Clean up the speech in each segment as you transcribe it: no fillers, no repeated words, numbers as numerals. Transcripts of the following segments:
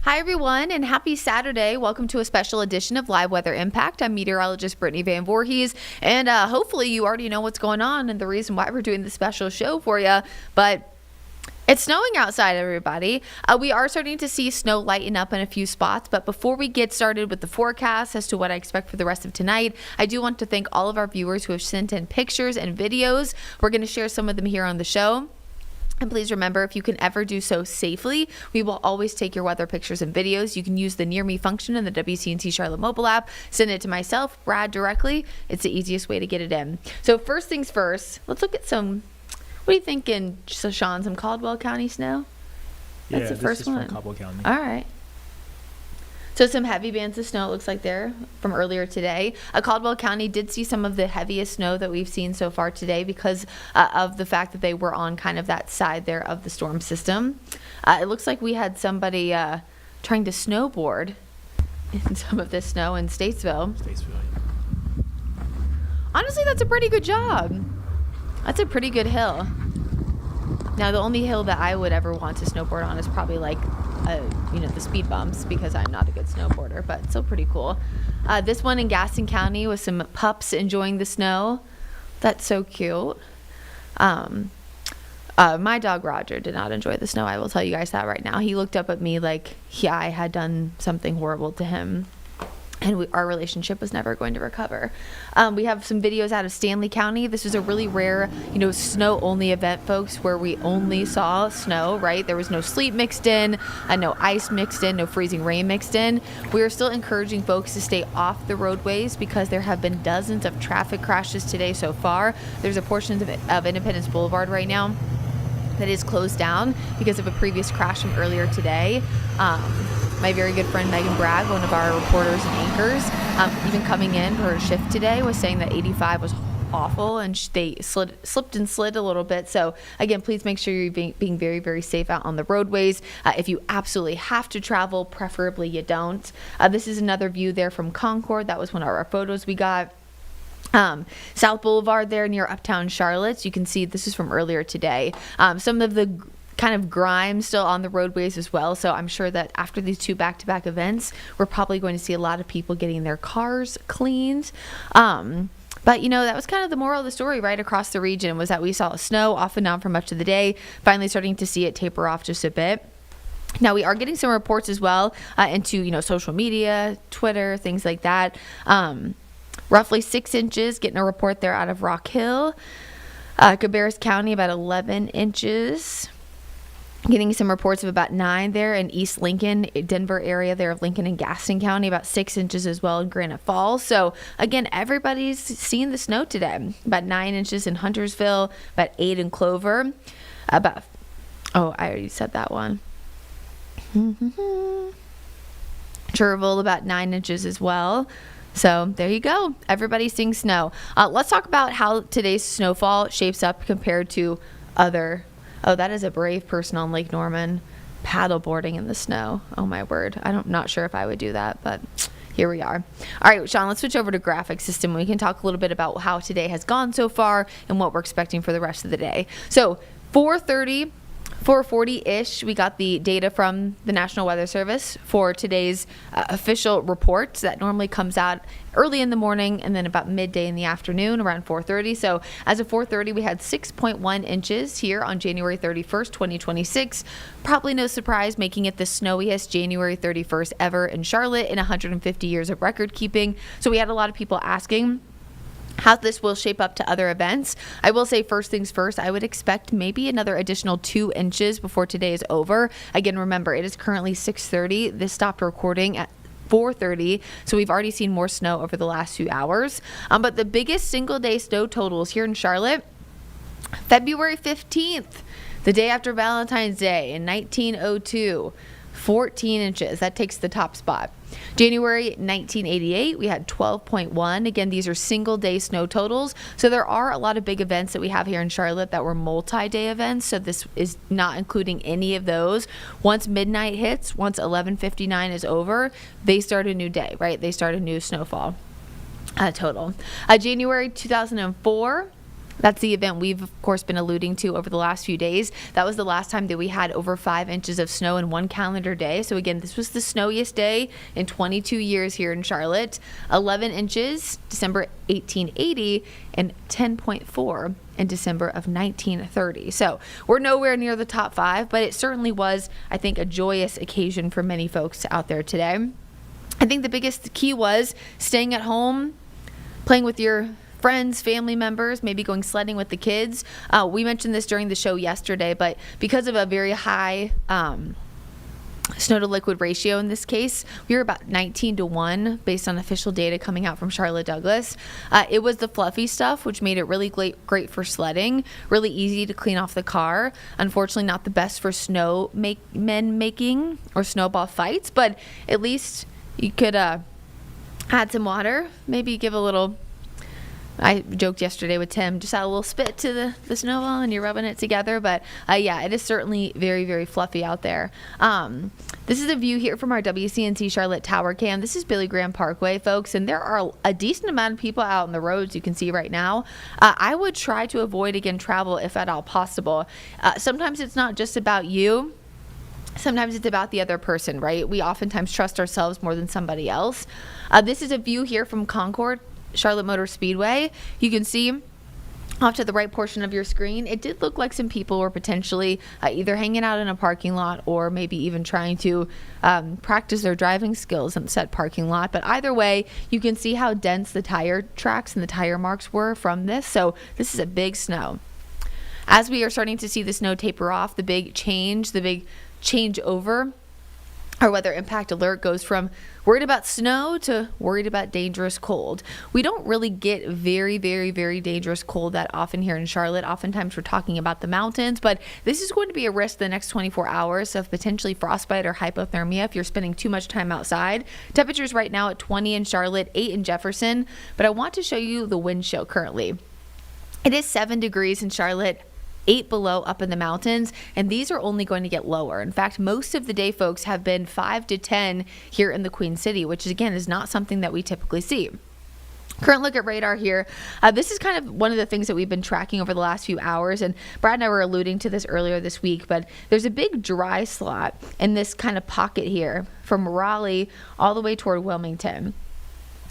Hi, everyone, and happy Saturday. Welcome to a special edition of Live Weather Impact. I'm meteorologist Brittany Van Voorhees, and hopefully you already know what's going on and the reason why we're doing this special show for you. But it's snowing outside, everybody. We are starting to see snow lighten up in a few spots, but before we get started with the forecast as to what I expect for the rest of tonight, I do want to thank all of our viewers who have sent in pictures and videos. We're going to share some of them here on the show. And please remember, if you can ever do so safely, we will always take your weather pictures and videos. You can use the Near Me function in the WCNC Charlotte mobile app. Send it to myself, Brad, directly. It's the easiest way to get it in. So first things first, let's look at some, what do you think in Sean, some Caldwell County snow? That's the first one. From Caldwell County. All right. So some heavy bands of snow, it looks like there from earlier today. Caldwell County did see some of the heaviest snow that we've seen so far today because of the fact that they were on kind of that side there of the storm system. It looks like we had somebody trying to snowboard in some of this snow in Statesville. Honestly, that's a pretty good job. That's a pretty good hill. Now, the only hill that I would ever want to snowboard on is probably like the speed bumps because I'm not a good snowboarder, but still pretty cool. This one in Gaston County with some pups enjoying the snow. That's so cute. My dog Roger did not enjoy the snow. I will tell you guys that right now. He looked up at me like I had done something horrible to him. And our relationship was never going to recover. We have some videos out of Stanley County. This was a really rare, snow-only event, folks, where we only saw snow, right? There was no sleet mixed in, no ice mixed in, no freezing rain mixed in. We are still encouraging folks to stay off the roadways because there have been dozens of traffic crashes today so far. There's a portion of Independence Boulevard right now that is closed down because of a previous crash from earlier today. My very good friend Megan Bragg, one of our reporters and anchors, even coming in for her shift today, was saying that 85 was awful and they slipped and slid a little bit. So again, please make sure you're being very, very safe out on the roadways. If you absolutely have to travel, preferably you don't. This is another view there from Concord. That was one of our photos we got. South Boulevard there near Uptown Charlotte. You can see this is from earlier today. Some of the kind of grime still on the roadways as well. So I'm sure that after these two back-to-back events, we're probably going to see a lot of people getting their cars cleaned. But, that was kind of the moral of the story right across the region was that we saw snow off and on for much of the day, finally starting to see it taper off just a bit. Now, we are getting some reports as well into, social media, Twitter, things like that. Roughly 6 inches, getting a report there out of Rock Hill. Cabarrus County, about 11 inches. Getting some reports of about 9 there in East Lincoln, Denver area there of Lincoln and Gaston County, about 6 inches as well in Granite Falls. So again, everybody's seeing the snow today. About 9 inches in Huntersville, about 8 in Clover. I already said that one. Cherville, about 9 inches as well. So there you go. Everybody's seeing snow. Let's talk about how today's snowfall shapes up compared to other. Oh, that is a brave person on Lake Norman paddleboarding in the snow. Oh, my word. I'm not sure if I would do that, but here we are. All right, Sean, let's switch over to graphic system. We can talk a little bit about how today has gone so far and what we're expecting for the rest of the day. So 4:40-ish, we got the data from the National Weather Service for today's official report that normally comes out early in the morning and then about midday in the afternoon around 4:30. So as of 4:30, we had 6.1 inches here on January 31st, 2026. Probably no surprise, making it the snowiest January 31st ever in Charlotte in 150 years of record keeping. So we had a lot of people asking how this will shape up to other events. I will say first things first, I would expect maybe another additional 2 inches before today is over. Again, remember, it is currently 6:30. This stopped recording at 4:30, so we've already seen more snow over the last few hours. But the biggest single day snow totals here in Charlotte, February 15th, the day after Valentine's Day in 1902, 14 inches. That takes the top spot. January 1988, we had 12.1. Again, these are single day snow totals. So there are a lot of big events that we have here in Charlotte that were multi-day events. So this is not including any of those. Once midnight hits, once 11:59 is over, they start a new day, right? They start a new snowfall total. January 2004. That's the event we've, of course, been alluding to over the last few days. That was the last time that we had over 5 inches of snow in one calendar day. So again, this was the snowiest day in 22 years here in Charlotte. 11 inches, December 1880, and 10.4 in December of 1930. So we're nowhere near the top 5, but it certainly was, I think, a joyous occasion for many folks out there today. I think the biggest key was staying at home, playing with your friends, family members, maybe going sledding with the kids. We mentioned this during the show yesterday, but because of a very high snow to liquid ratio in this case, we were about 19-1 based on official data coming out from Charlotte Douglas. It was the fluffy stuff, which made it really great for sledding, really easy to clean off the car. Unfortunately, not the best for men making or snowball fights, but at least you could add some water, maybe give a little. I joked yesterday with Tim, just add a little spit to the snowball and you're rubbing it together. But yeah, it is certainly very, very fluffy out there. This is a view here from our WCNC Charlotte Tower Cam. This is Billy Graham Parkway, folks, and there are a decent amount of people out on the roads you can see right now. I would try to avoid, again, travel if at all possible. Sometimes it's not just about you. Sometimes it's about the other person, right? We oftentimes trust ourselves more than somebody else. This is a view here from Concord, Charlotte Motor Speedway. You can see off to the right portion of your screen, it did look like some people were potentially either hanging out in a parking lot or maybe even trying to practice their driving skills in said parking lot. But either way, you can see how dense the tire tracks and the tire marks were from this. So this is a big snow. As we are starting to see the snow taper off, the big change over our weather impact alert goes from worried about snow to worried about dangerous cold. We don't really get very, very, very dangerous cold that often here in Charlotte. Oftentimes we're talking about the mountains, but this is going to be a risk the next 24 hours of potentially frostbite or hypothermia if you're spending too much time outside. Temperatures right now at 20 in Charlotte, 8 in Jefferson, but I want to show you the wind chill currently. It is 7 degrees in Charlotte, 8 below up in the mountains, and these are only going to get lower. In fact, most of the day, folks, have been 5 to 10 here in the Queen City, which again is not something that we typically see. Current look at radar here. This is kind of one of the things that we've been tracking over the last few hours, and Brad and I were alluding to this earlier this week, but there's a big dry slot in this kind of pocket here from Raleigh all the way toward Wilmington.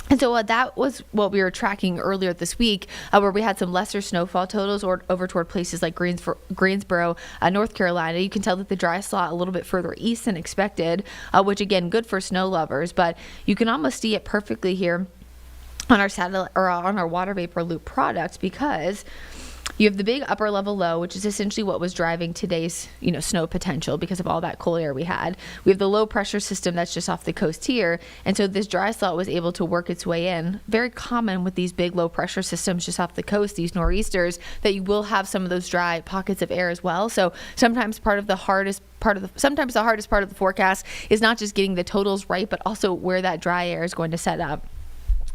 And so that was what we were tracking earlier this week, where we had some lesser snowfall totals over toward places like Greensboro, North Carolina. You can tell that the dry slot a little bit further east than expected, which again, good for snow lovers. But you can almost see it perfectly here on our satellite or on our water vapor loop product, because you have the big upper level low, which is essentially what was driving today's, snow potential because of all that cool air we had. We have the low pressure system that's just off the coast here. And so this dry slot was able to work its way in. Very common with these big low pressure systems just off the coast, these nor'easters, that you will have some of those dry pockets of air as well. So sometimes the hardest part of the forecast is not just getting the totals right, but also where that dry air is going to set up.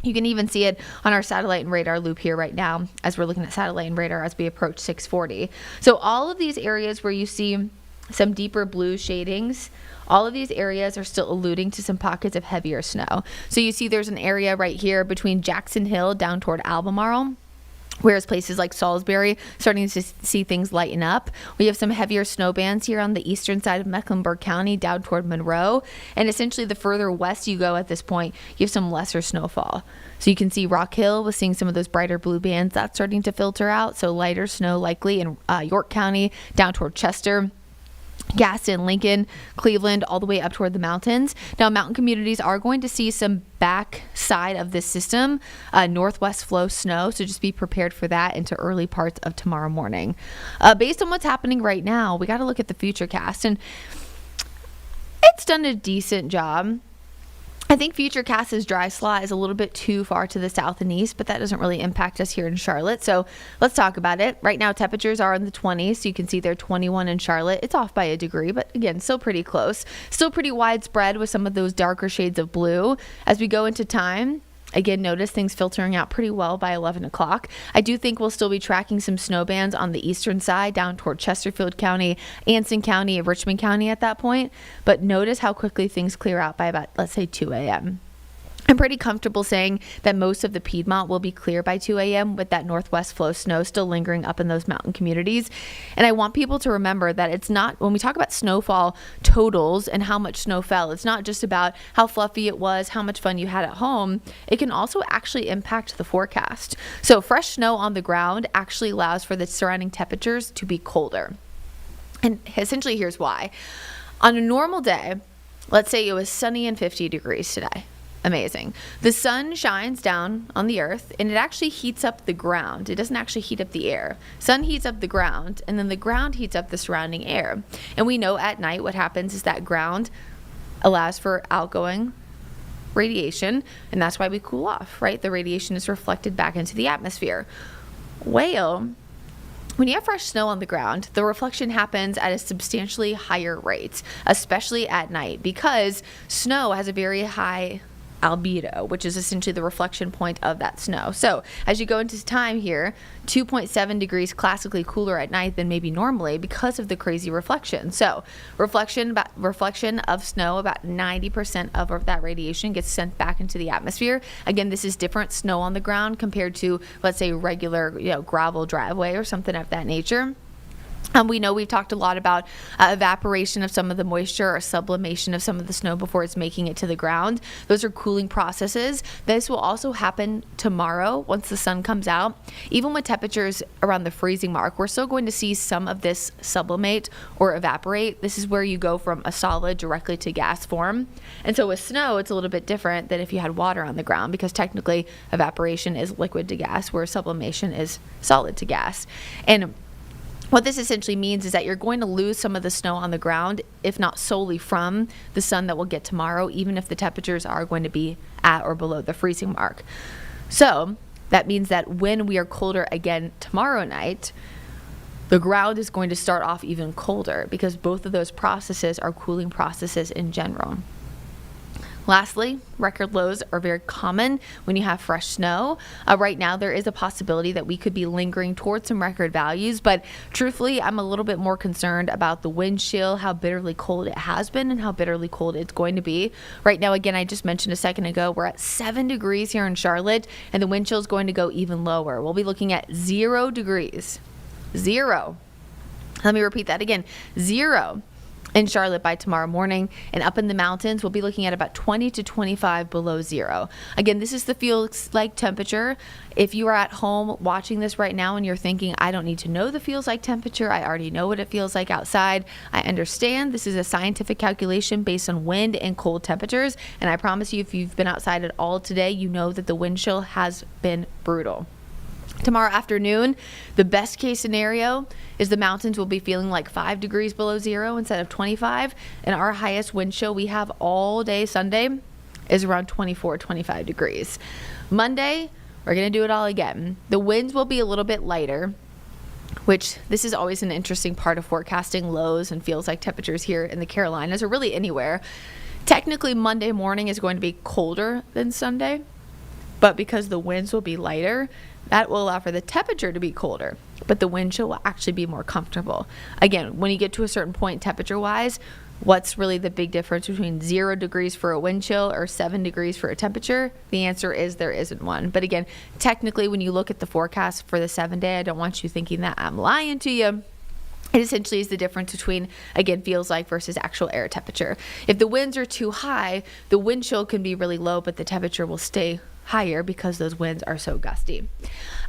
You can even see it on our satellite and radar loop here right now as we're looking at satellite and radar as we approach 640. So all of these areas where you see some deeper blue shadings, all of these areas are still alluding to some pockets of heavier snow. So you see there's an area right here between Jackson Hill down toward Albemarle, whereas places like Salisbury starting to see things lighten up. We have some heavier snow bands here on the eastern side of Mecklenburg County down toward Monroe. And essentially the further west you go at this point, you have some lesser snowfall. So you can see Rock Hill was seeing some of those brighter blue bands. That's starting to filter out. So lighter snow likely in York County down toward Chester, Gaston, Lincoln, Cleveland, all the way up toward the mountains. Now, mountain communities are going to see some back side of this system, northwest flow snow, so just be prepared for that into early parts of tomorrow morning. Based on what's happening right now, we got to look at the futurecast, and it's done a decent job. I think Futurecast's dry slot is a little bit too far to the south and east, but that doesn't really impact us here in Charlotte. So let's talk about it. Right now, temperatures are in the 20s. So you can see they're 21 in Charlotte. It's off by a degree, but again, still pretty close. Still pretty widespread with some of those darker shades of blue. As we go into time, again, notice things filtering out pretty well by 11 o'clock. I do think we'll still be tracking some snow bands on the eastern side down toward Chesterfield County, Anson County, and Richmond County at that point. But notice how quickly things clear out by about, let's say, 2 a.m. I'm pretty comfortable saying that most of the Piedmont will be clear by 2 a.m. with that northwest flow snow still lingering up in those mountain communities. And I want people to remember that it's not, when we talk about snowfall totals and how much snow fell, it's not just about how fluffy it was, how much fun you had at home. It can also actually impact the forecast. So fresh snow on the ground actually allows for the surrounding temperatures to be colder. And essentially, here's why. On a normal day, let's say it was sunny and 50 degrees today. Amazing. The sun shines down on the earth and it actually heats up the ground. It doesn't actually heat up the air. Sun heats up the ground and then the ground heats up the surrounding air. And we know at night what happens is that ground allows for outgoing radiation, and that's why we cool off, right? The radiation is reflected back into the atmosphere. Well, when you have fresh snow on the ground, the reflection happens at a substantially higher rate, especially at night, because snow has a very high albedo, which is essentially the reflection point of that snow. So as you go into time here, 2.7 degrees classically cooler at night than maybe normally because of the crazy reflection. So reflection of snow, about 90% of that radiation gets sent back into the atmosphere. Again, this is different snow on the ground compared to, let's say, regular, gravel driveway or something of that nature. We know we've talked a lot about evaporation of some of the moisture or sublimation of some of the snow before it's making it to the ground. Those are cooling processes. This will also happen tomorrow once the sun comes out. Even with temperatures around the freezing mark, we're still going to see some of this sublimate or evaporate. This is where you go from a solid directly to gas form. And so with snow, it's a little bit different than if you had water on the ground, because technically evaporation is liquid to gas, where sublimation is solid to gas. And what this essentially means is that you're going to lose some of the snow on the ground, if not solely from the sun that we'll get tomorrow, even if the temperatures are going to be at or below the freezing mark. So that means that when we are colder again tomorrow night, the ground is going to start off even colder, because both of those processes are cooling processes in general. Lastly, record lows are very common when you have fresh snow. Right now, there is a possibility that we could be lingering towards some record values, but truthfully, I'm a little bit more concerned about the wind chill, how bitterly cold it has been and how bitterly cold it's going to be. Right now, again, I just mentioned a second ago, we're at 7 degrees here in Charlotte, and the wind chill is going to go even lower. We'll be looking at 0 degrees. 0. Let me repeat that again. 0. In Charlotte by tomorrow morning, and up in the mountains, we'll be looking at about 20 to 25 below 0. Again, this is the feels like temperature. If you are at home watching this right now and you're thinking, I don't need to know the feels like temperature, I already know what it feels like outside, I understand this is a scientific calculation based on wind and cold temperatures, and I promise you, if you've been outside at all today, you know that the wind chill has been brutal. Tomorrow afternoon, the best case scenario is the mountains will be feeling like 5 degrees below 0 instead of 25. And our highest wind chill we have all day Sunday is around 24, 25 degrees. Monday, we're going to do it all again. The winds will be a little bit lighter, which this is always an interesting part of forecasting lows and feels like temperatures here in the Carolinas or really anywhere. Technically, Monday morning is going to be colder than Sunday, but because the winds will be lighter, that will allow for the temperature to be colder, but the wind chill will actually be more comfortable. Again, when you get to a certain point temperature-wise, what's really the big difference between 0 degrees for a wind chill or 7 degrees for a temperature? The answer is there isn't one. But again, technically, when you look at the forecast for the 7-day, I don't want you thinking that I'm lying to you. It essentially is the difference between, again, feels like versus actual air temperature. If the winds are too high, the wind chill can be really low, but the temperature will stay higher because those winds are so gusty.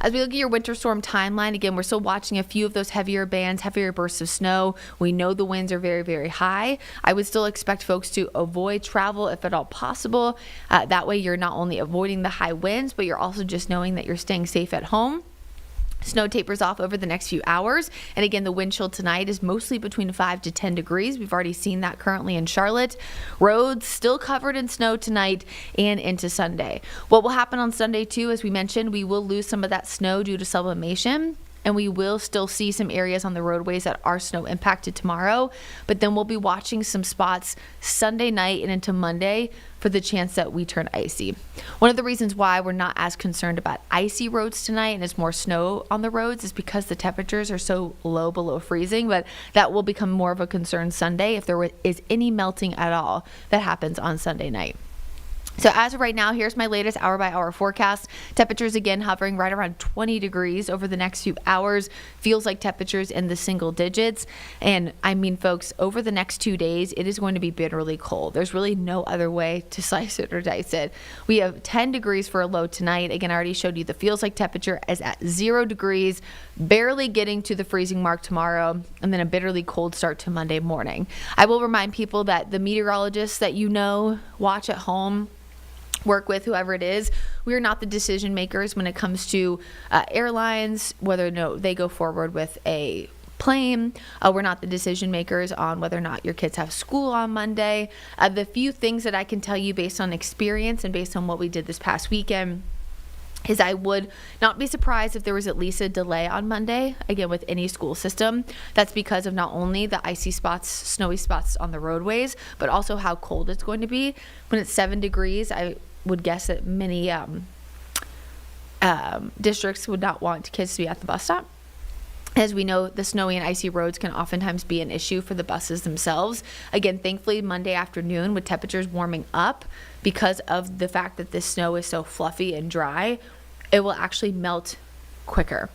As we look at your winter storm timeline, again, we're still watching a few of those heavier bands, heavier bursts of snow. We know the winds are very, very high. I would still expect folks to avoid travel if at all possible. That way you're not only avoiding the high winds, but you're also just knowing that you're staying safe at home. Snow tapers off over the next few hours. And again, the wind chill tonight is mostly between 5 to 10 degrees. We've already seen that currently in Charlotte. Roads still covered in snow tonight and into Sunday. What will happen on Sunday too, as we mentioned, we will lose some of that snow due to sublimation. And we will still see some areas on the roadways that are snow impacted tomorrow. But then we'll be watching some spots Sunday night and into Monday for the chance that we turn icy. One of the reasons why we're not as concerned about icy roads tonight and it's more snow on the roads is because the temperatures are so low below freezing, but that will become more of a concern Sunday if there is any melting at all that happens on Sunday night. So as of right now, here's my latest hour-by-hour forecast. Temperatures again hovering right around 20 degrees over the next few hours. Feels like temperatures in the single digits. And I mean, folks, over the next 2 days, it is going to be bitterly cold. There's really no other way to slice it or dice it. We have 10 degrees for a low tonight. Again, I already showed you the feels like temperature is at 0 degrees, barely getting to the freezing mark tomorrow, and then a bitterly cold start to Monday morning. I will remind people that the meteorologists that watch at home, work with, whoever it is, we are not the decision makers when it comes to airlines, whether or not they go forward with a plane. We're not the decision makers on whether or not your kids have school on Monday. The few things that I can tell you based on experience and based on what we did this past weekend is I would not be surprised if there was at least a delay on Monday, again, with any school system. That's because of not only the icy spots, snowy spots on the roadways, but also how cold it's going to be. When it's 7 degrees, I would guess that many districts would not want kids to be at the bus stop. As we know, the snowy and icy roads can oftentimes be an issue for the buses themselves. Again, thankfully, Monday afternoon, with temperatures warming up, because of the fact that this snow is so fluffy and dry, it will actually melt quicker.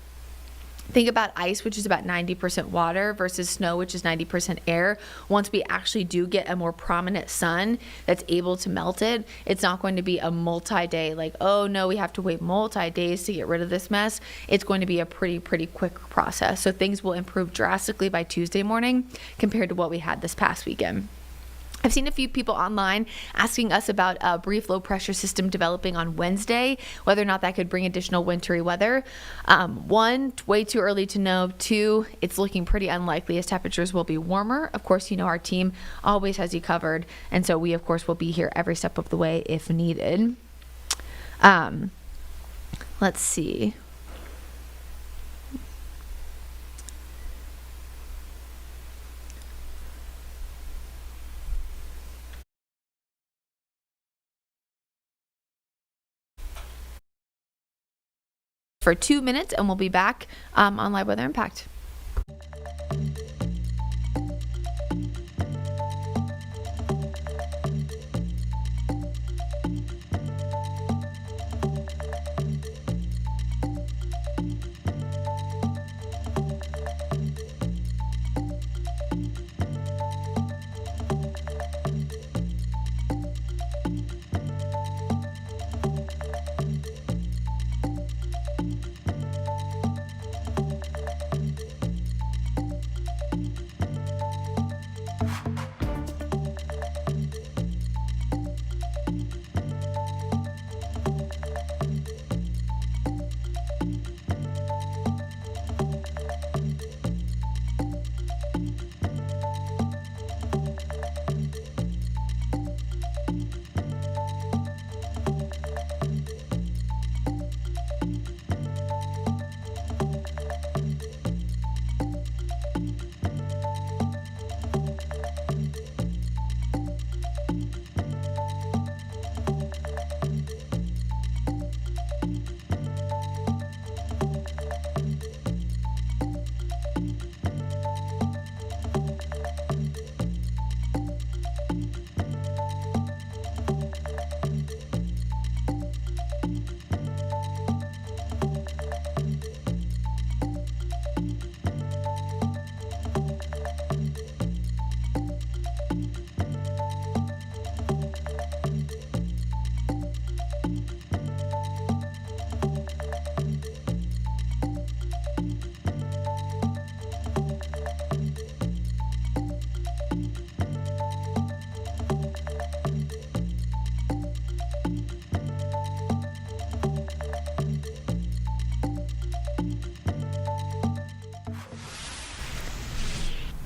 Think about ice, which is about 90% water, versus snow, which is 90% air. Once we actually do get a more prominent sun that's able to melt it, it's not going to be a multi-day, like, oh no, we have to wait multi-days to get rid of this mess. It's going to be a pretty quick process. So things will improve drastically by Tuesday morning compared to what we had this past weekend. I've seen a few people online asking us about a brief low pressure system developing on Wednesday, whether or not that could bring additional wintry weather. One, way too early to know. Two, it's looking pretty unlikely as temperatures will be warmer. Of course, our team always has you covered. And so we, of course, will be here every step of the way if needed. Let's see. For 2 minutes, and we'll be back on Live Weather Impact.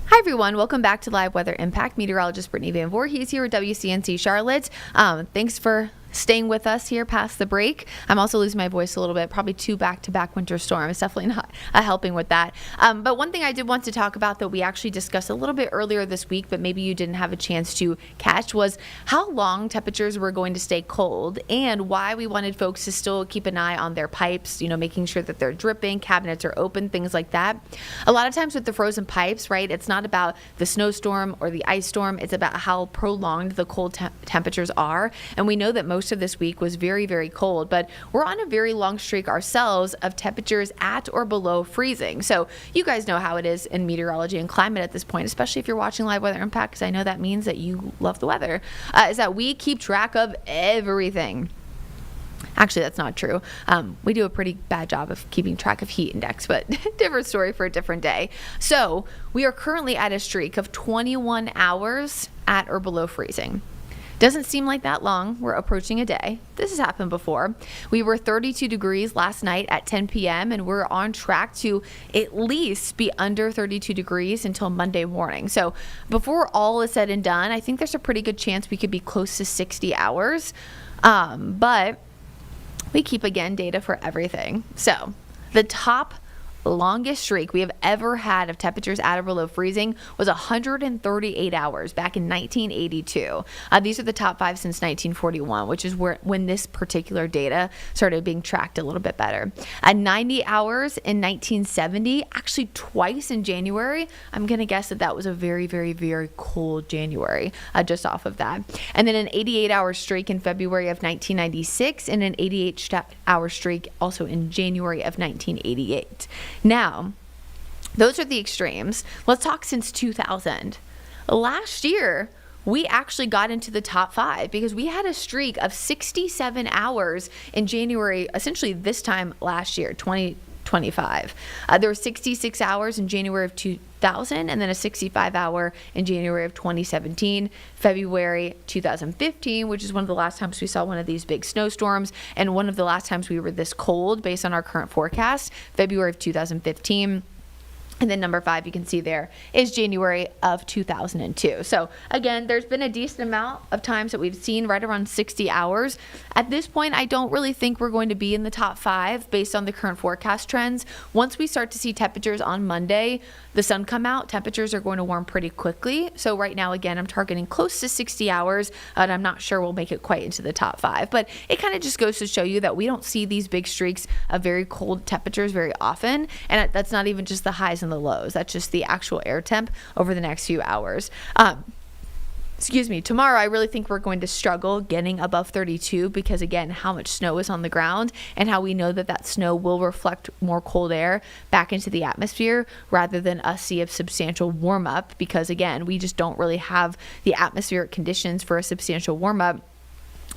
Hi everyone, welcome back to Live Weather Impact. Meteorologist Brittany Van Voorhees here at WCNC Charlotte. Thanks for staying with us here past the break. I'm also losing my voice a little bit, probably 2 back-to-back winter storms. Definitely not helping with that. But one thing I did want to talk about that we actually discussed a little bit earlier this week, but maybe you didn't have a chance to catch, was how long temperatures were going to stay cold and why we wanted folks to still keep an eye on their pipes, making sure that they're dripping, cabinets are open, things like that. A lot of times with the frozen pipes, right, it's not about the snowstorm or the ice storm. It's about how prolonged the cold temperatures are. And we know that most most of this week was very, very cold, but we're on a very long streak ourselves of temperatures at or below freezing. So you guys know how it is in meteorology and climate at this point, especially if you're watching Live Weather Impact, because I know that means that you love the weather, is that we keep track of everything. Actually, that's not true. We do a pretty bad job of keeping track of heat index, but different story for a different day. So we are currently at a streak of 21 hours at or below freezing. Doesn't seem like that long. We're approaching a day. This has happened before. We were 32 degrees last night at 10 p.m. and we're on track to at least be under 32 degrees until Monday morning. So before all is said and done, I think there's a pretty good chance we could be close to 60 hours. But we keep, again, data for everything. So the top longest streak we have ever had of temperatures at or below freezing was 138 hours back in 1982. These are the top 5 since 1941, which is when this particular data started being tracked a little bit better. At 90 hours in 1970, actually twice in January. I'm going to guess that was a very, very, very cold January just off of that. And then an 88-hour streak in February of 1996 and an 88-hour streak also in January of 1988. Now, those are the extremes. Let's talk since 2000. Last year, we actually got into the top 5 because we had a streak of 67 hours in January, essentially this time last year, 2025. There were 66 hours in January of 2000 and then a 65-hour in January of 2017, February 2015, which is one of the last times we saw one of these big snowstorms, and one of the last times we were this cold based on our current forecast, February of 2015. And then number 5, you can see there, is January of 2002. So again, there's been a decent amount of times that we've seen right around 60 hours. At this point, I don't really think we're going to be in the top 5 based on the current forecast trends. Once we start to see temperatures on Monday, the sun come out, temperatures are going to warm pretty quickly. So right now, again, I'm targeting close to 60 hours, and I'm not sure we'll make it quite into the top 5. But it kind of just goes to show you that we don't see these big streaks of very cold temperatures very often. And that's not even just the highs and the lows. That's just the actual air temp over the next few hours. Tomorrow I really think we're going to struggle getting above 32 because, again, how much snow is on the ground and how we know that snow will reflect more cold air back into the atmosphere rather than us see a substantial warm up because, again, we just don't really have the atmospheric conditions for a substantial warm up.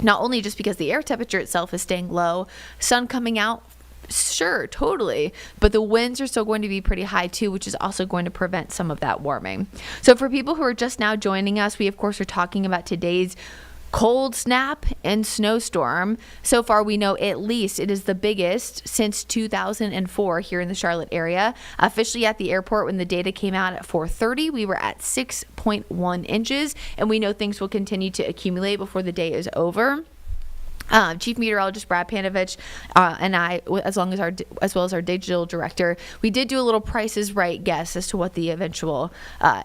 Not only just because the air temperature itself is staying low, sun coming out, sure, totally. But the winds are still going to be pretty high too, which is also going to prevent some of that warming. So for people who are just now joining us, we of course are talking about today's cold snap and snowstorm. So far, we know at least it is the biggest since 2004 here in the Charlotte area. Officially at the airport, when the data came out at 4:30, we were at 6.1 inches, and we know things will continue to accumulate before the day is over. Chief Meteorologist Brad Panovich and I, as well as our digital director, we did do a little Price is Right guess as to what the eventual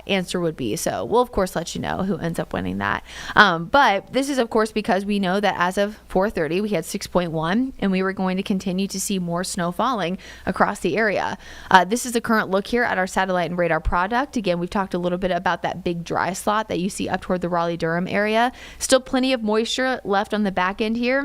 answer would be. So we'll of course let you know who ends up winning that. But this is of course because we know that as of 4:30 we had 6.1, and we were going to continue to see more snow falling across the area. This is the current look here at our satellite and radar product. Again, we've talked a little bit about that big dry slot that you see up toward the Raleigh-Durham area. Still plenty of moisture left on the back end here.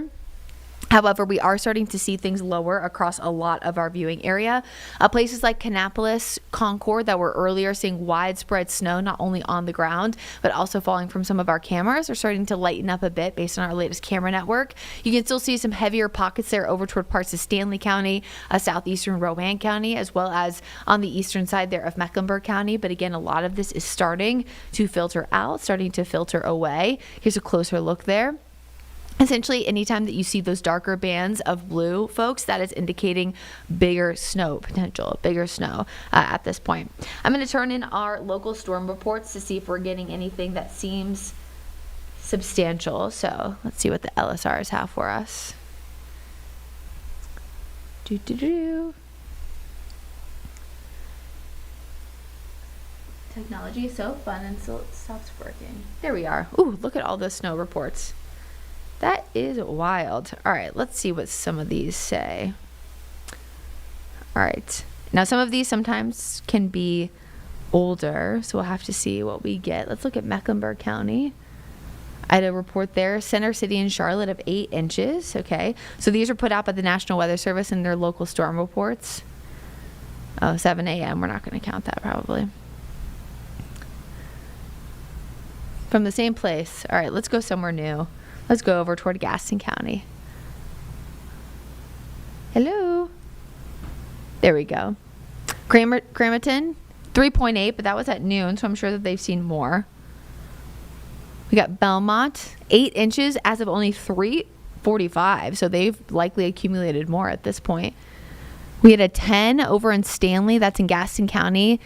However, we are starting to see things lower across a lot of our viewing area. Places like Kannapolis, Concord, that were earlier seeing widespread snow, not only on the ground, but also falling from some of our cameras, are starting to lighten up a bit based on our latest camera network. You can still see some heavier pockets there over toward parts of Stanley County, southeastern Rowan County, as well as on the eastern side there of Mecklenburg County. But again, a lot of this is starting to filter out, starting to filter away. Here's a closer look there. Essentially, anytime that you see those darker bands of blue, folks, that is indicating bigger snow potential, bigger snow at this point. I'm going to turn in our local storm reports to see if we're getting anything that seems substantial. So let's see what the LSRs have for us. Technology is so fun until it stops working. There we are. Ooh, look at all the snow reports. That is wild. All right, let's see what some of these say. All right. Now, some of these sometimes can be older, so we'll have to see what we get. Let's look at Mecklenburg County. I had a report there, Center City in Charlotte of 8 inches. Okay, so these are put out by the National Weather Service in their local storm reports. Oh, 7 a.m. We're not going to count that probably. From the same place. All right, let's go somewhere new. Let's go over toward Gaston County. Hello. There we go. Cramerton, 3.8, but that was at noon, so I'm sure that they've seen more. We got Belmont, 8 inches as of only 3:45, so they've likely accumulated more at this point. We had a 10 over in Stanley, that's in Gaston County,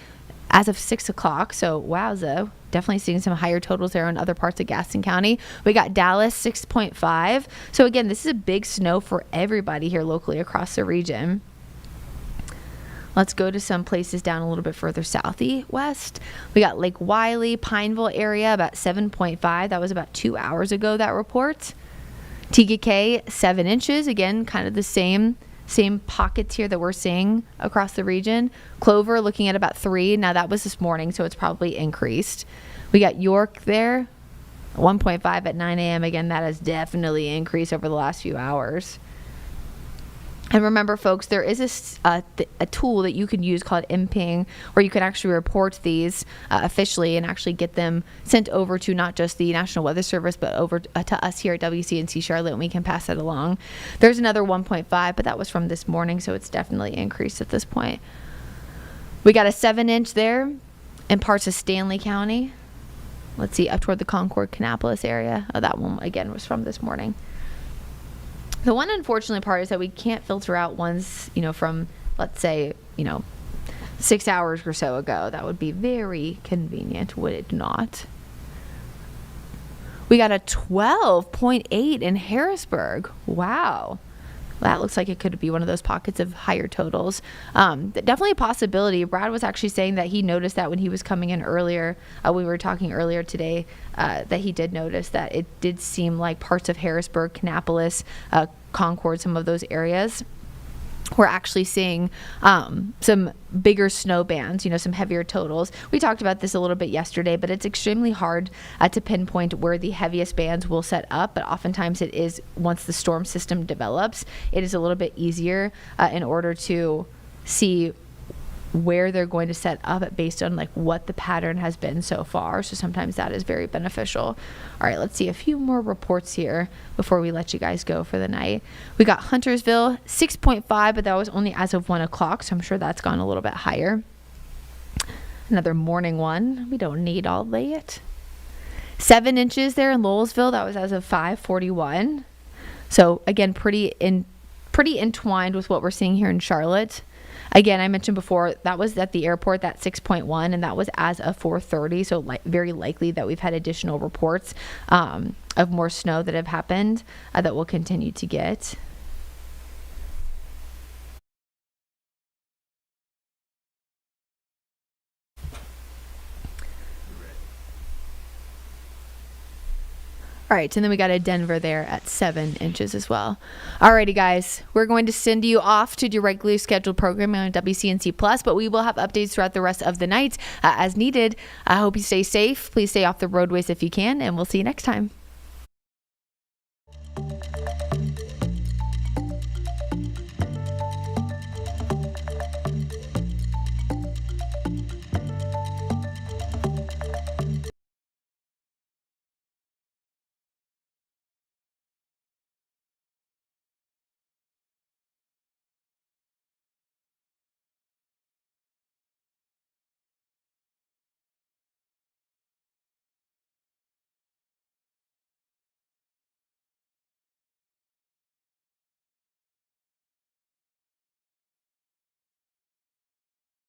as of 6 o'clock, so wowza. Definitely seeing some higher totals there in other parts of Gaston County. We got Dallas, 6.5. So again, this is a big snow for everybody here locally across the region. Let's go to some places down a little bit further southeast. We got Lake Wylie, Pineville area, about 7.5. That was about 2 hours ago, that report. TKK, 7 inches. Again, kind of the same pockets here that we're seeing across the region. Clover looking at about 3. Now that was this morning, so it's probably increased. We got York there, 1.5 at 9 a.m. Again, that has definitely increased over the last few hours. And remember, folks, there is a tool that you can use called MPing, where you can actually report these officially and actually get them sent over to not just the National Weather Service, but over to us here at WCNC Charlotte, and we can pass that along. There's another 1.5, but that was from this morning, so it's definitely increased at this point. We got a 7-inch there in parts of Stanley County. Let's see, up toward the Concord, Kannapolis area. Oh, that one, again, was from this morning. The one unfortunate part is that we can't filter out ones, from, let's say, 6 hours or so ago. That would be very convenient, would it not? We got a 12.8 in Harrisburg. Wow. That looks like it could be one of those pockets of higher totals. Definitely a possibility. Brad was actually saying that he noticed that when he was coming in earlier. We were talking earlier today that he did notice that it did seem like parts of Harrisburg, Kannapolis, Concord, some of those areas, we're actually seeing some bigger snow bands, some heavier totals. We talked about this a little bit yesterday, but it's extremely hard to pinpoint where the heaviest bands will set up. But oftentimes it is, once the storm system develops, it is a little bit easier in order to see where they're going to set up based on what the pattern has been so far. So sometimes that is very beneficial. All right, let's see a few more reports here before we let you guys go for the night. We got Huntersville, 6.5, but that was only as of 1 o'clock, so I'm sure that's gone a little bit higher. Another morning one. We don't need all that. 7 inches there in Lowellsville. That was as of 5:41. So again, pretty entwined with what we're seeing here in Charlotte. Again, I mentioned before, that was at the airport, that 6.1, and that was as of 4:30, so very likely that we've had additional reports of more snow that have happened that we'll continue to get. All right, and then we got a Denver there at 7 inches as well. Alrighty, guys, we're going to send you off to your regularly scheduled programming on WCNC Plus, but we will have updates throughout the rest of the night as needed. I hope you stay safe. Please stay off the roadways if you can, and we'll see you next time.